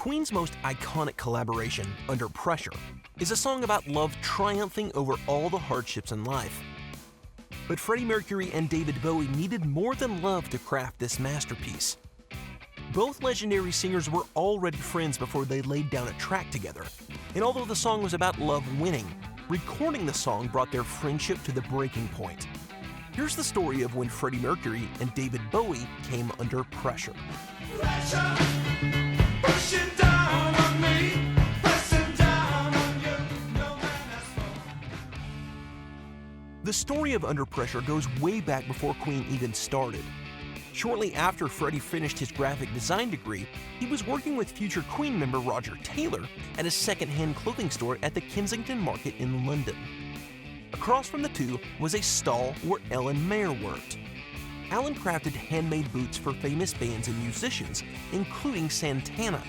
Queen's most iconic collaboration, Under Pressure, is a song about love triumphing over all the hardships in life. But Freddie Mercury and David Bowie needed more than love to craft this masterpiece. Both legendary singers were already friends before they laid down a track together, and although the song was about love winning, recording the song brought their friendship to the breaking point. Here's the story of when Freddie Mercury and David Bowie came under pressure. Pressure, pushing down on me, pressing down on you, no man has fallen. The story of Under Pressure goes way back before Queen even started. Shortly after Freddie finished his graphic design degree, he was working with future Queen member Roger Taylor at a second-hand clothing store at the Kensington Market in London. Across from the two was a stall where Alan Mayer worked. Alan crafted handmade boots for famous bands and musicians, including Santana.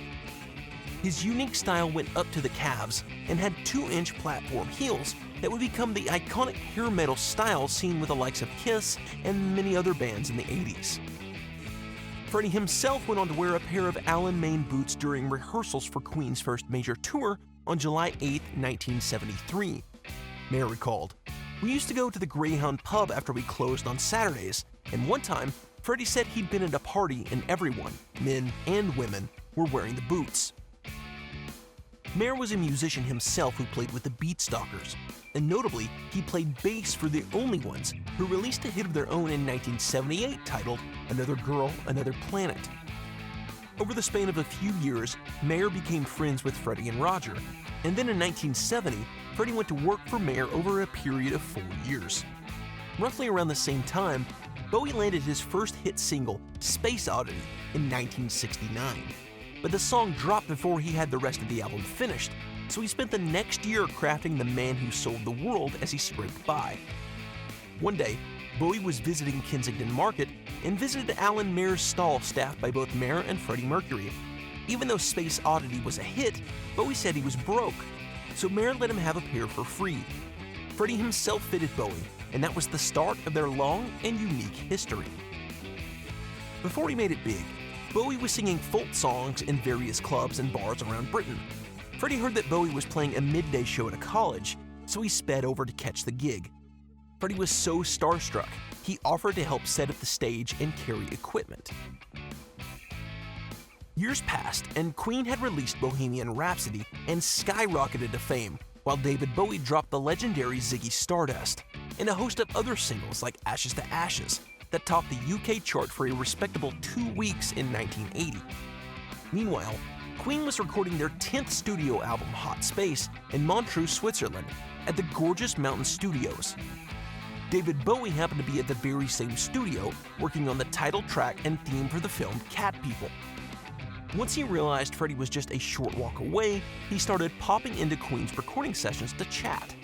His unique style went up to the calves and had 2-inch platform heels that would become the iconic hair metal style seen with the likes of Kiss and many other bands in the 80s. Freddie himself went on to wear a pair of Alan Mayer boots during rehearsals for Queen's first major tour on July 8, 1973. Mayer recalled, "We used to go to the Greyhound pub after we closed on Saturdays, and one time, Freddie said he'd been at a party and everyone, men and women, were wearing the boots." Mayer was a musician himself who played with the Beatstalkers, and notably, he played bass for the Only Ones, who released a hit of their own in 1978 titled Another Girl, Another Planet. Over the span of a few years, Mayer became friends with Freddie and Roger, and then in 1970, Freddie went to work for Mayer over a period of 4 years. Roughly around the same time, Bowie landed his first hit single, Space Oddity, in 1969. But the song dropped before he had the rest of the album finished, so he spent the next year crafting The Man Who Sold the World as he scraped by. One day, Bowie was visiting Kensington Market and visited Alan Mayer's stall staffed by both Mayer and Freddie Mercury. Even though Space Oddity was a hit, Bowie said he was broke, so Mayer let him have a pair for free. Freddie himself fitted Bowie, and that was the start of their long and unique history. Before he made it big, Bowie was singing folk songs in various clubs and bars around Britain. Freddie heard that Bowie was playing a midday show at a college, so he sped over to catch the gig. Freddie was so starstruck, he offered to help set up the stage and carry equipment. Years passed, and Queen had released Bohemian Rhapsody and skyrocketed to fame, while David Bowie dropped the legendary Ziggy Stardust, and a host of other singles like Ashes to Ashes that topped the UK chart for a respectable 2 weeks in 1980. Meanwhile, Queen was recording their 10th studio album, Hot Space, in Montreux, Switzerland, at the gorgeous Mountain Studios. David Bowie happened to be at the very same studio, working on the title track and theme for the film Cat People. Once he realized Freddie was just a short walk away, he started popping into Queen's recording sessions to chat.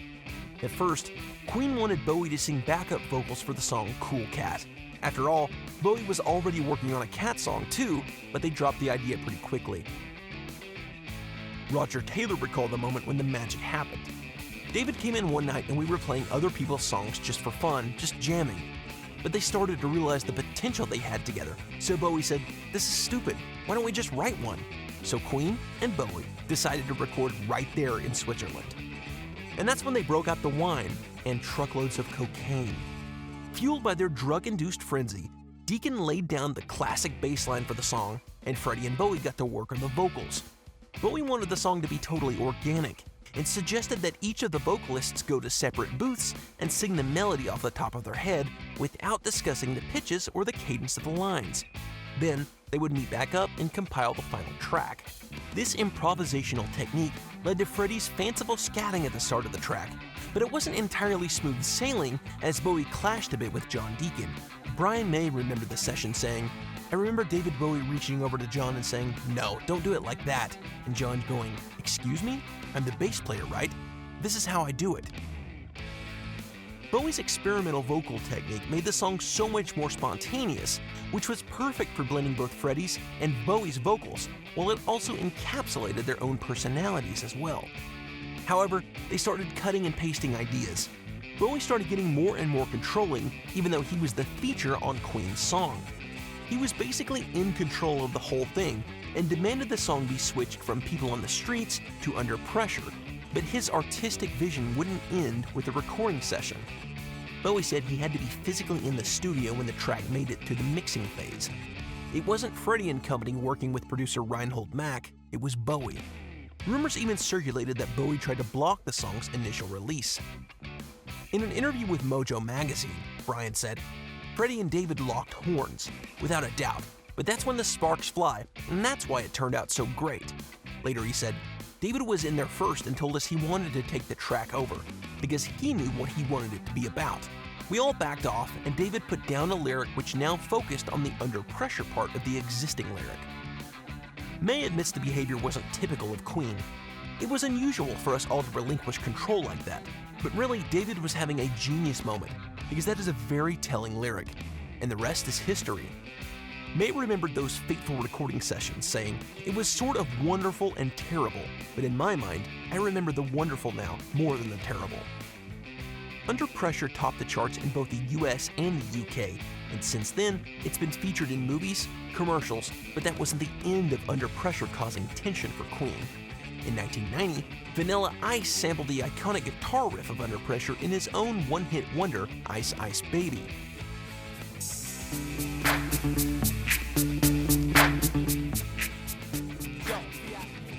At first, Queen wanted Bowie to sing backup vocals for the song Cool Cat. After all, Bowie was already working on a cat song too, but they dropped the idea pretty quickly. Roger Taylor recalled the moment when the magic happened. David came in one night and we were playing other people's songs just for fun, just jamming. But they started to realize the potential they had together, so Bowie said, "This is stupid, why don't we just write one?" So Queen and Bowie decided to record right there in Switzerland. And that's when they broke out the wine and truckloads of cocaine. Fueled by their drug-induced frenzy, Deacon laid down the classic bass line for the song, and Freddie and Bowie got to work on the vocals. Bowie wanted the song to be totally organic, and suggested that each of the vocalists go to separate booths and sing the melody off the top of their head without discussing the pitches or the cadence of the lines. Then, they would meet back up and compile the final track. This improvisational technique led to Freddie's fanciful scatting at the start of the track, but it wasn't entirely smooth sailing as Bowie clashed a bit with John Deacon. Brian May remembered the session saying, "I remember David Bowie reaching over to John and saying, 'No, don't do it like that,' and John going, 'Excuse me? I'm the bass player, right? This is how I do it.'" Bowie's experimental vocal technique made the song so much more spontaneous, which was perfect for blending both Freddie's and Bowie's vocals, while it also encapsulated their own personalities as well. However, they started cutting and pasting ideas. Bowie started getting more and more controlling, even though he was the feature on Queen's song. He was basically in control of the whole thing and demanded the song be switched from People on the Streets to Under Pressure, but his artistic vision wouldn't end with the recording session. Bowie said he had to be physically in the studio when the track made it to the mixing phase. It wasn't Freddie and company working with producer Reinhold Mack, it was Bowie. Rumors even circulated that Bowie tried to block the song's initial release. In an interview with Mojo magazine, Brian said, "Freddie and David locked horns, without a doubt, but that's when the sparks fly, and that's why it turned out so great." Later he said, "David was in there first and told us he wanted to take the track over, because he knew what he wanted it to be about. We all backed off, and David put down a lyric which now focused on the Under Pressure part of the existing lyric." May admits the behavior wasn't typical of Queen. "It was unusual for us all to relinquish control like that, but really David was having a genius moment, because that is a very telling lyric, and the rest is history." May remembered those fateful recording sessions, saying, "It was sort of wonderful and terrible, but in my mind, I remember the wonderful now more than the terrible." Under Pressure topped the charts in both the US and the UK, and since then, it's been featured in movies, commercials, but that wasn't the end of Under Pressure causing tension for Queen. In 1990, Vanilla Ice sampled the iconic guitar riff of Under Pressure in his own one-hit wonder, Ice Ice Baby.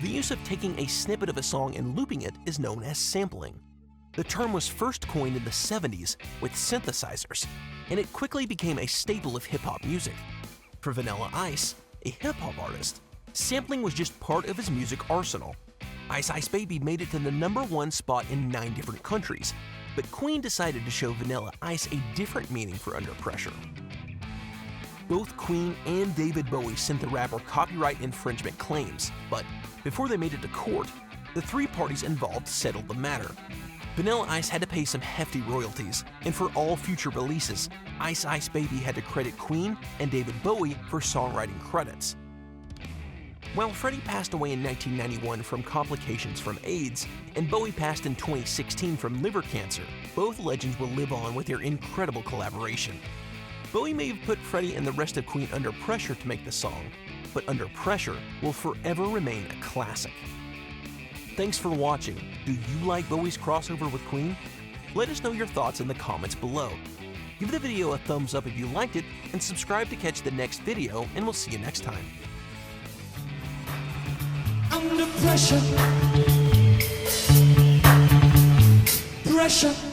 The use of taking a snippet of a song and looping it is known as sampling. The term was first coined in the 70s with synthesizers, and it quickly became a staple of hip-hop music. For Vanilla Ice, a hip-hop artist, sampling was just part of his music arsenal. Ice Ice Baby made it to the #1 spot in 9 different countries, but Queen decided to show Vanilla Ice a different meaning for Under Pressure. Both Queen and David Bowie sent the rapper copyright infringement claims, but before they made it to court, the 3 parties involved settled the matter. Vanilla Ice had to pay some hefty royalties, and for all future releases, Ice Ice Baby had to credit Queen and David Bowie for songwriting credits. While Freddie passed away in 1991 from complications from AIDS, and Bowie passed in 2016 from liver cancer, both legends will live on with their incredible collaboration. Bowie may have put Freddie and the rest of Queen under pressure to make the song, but Under Pressure will forever remain a classic. Thanks for watching. Do you like Bowie's crossover with Queen? Let us know your thoughts in the comments below. Give the video a thumbs up if you liked it, and subscribe to catch the next video, and we'll see you next time. Under pressure, pressure.